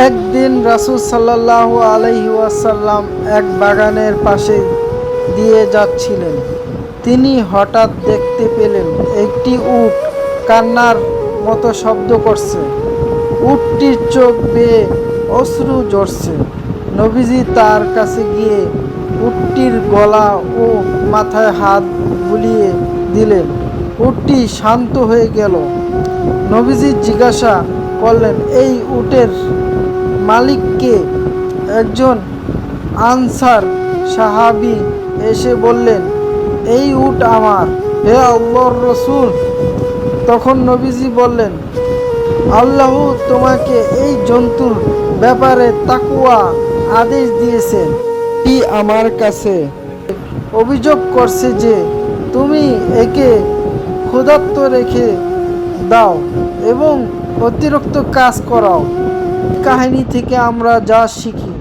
একদিন রাসূল সাল্লাল্লাহু আলাইহি ওয়াসাল্লাম এক বাগানের পাশে দিয়ে যাচ্ছিলেন। তিনি হঠাৎ দেখতে পেলেন একটি উট কান্নার মতো শব্দ করছে। উটটির চোখ বেয়ে অশ্রু ঝরছে। নবীজি তার কাছে গিয়ে উটটির গলা ও মাথায় হাত বুলিয়ে দিলেন। উটটি শান্ত হয়ে গেল। নবীজি জিজ্ঞাসা করলেন, এই উটের মালিক কে? একজন আনসার সাহাবী এসে বললেন, এই উট আমার, হে আল্লাহর রাসূল। তখন নবীজি বললেন, আল্লাহ তোমাকে এই জন্তুর ব্যাপারে তাকওয়া আদেশ দিয়েছেন। এটি আমার কাছে অভিযোগ করছে যে তুমি একে ক্ষুধার্ত রেখে দাও এবং অতিরিক্ত কাজ করাও। কাহিনী থেকে আমরা যা শিখি,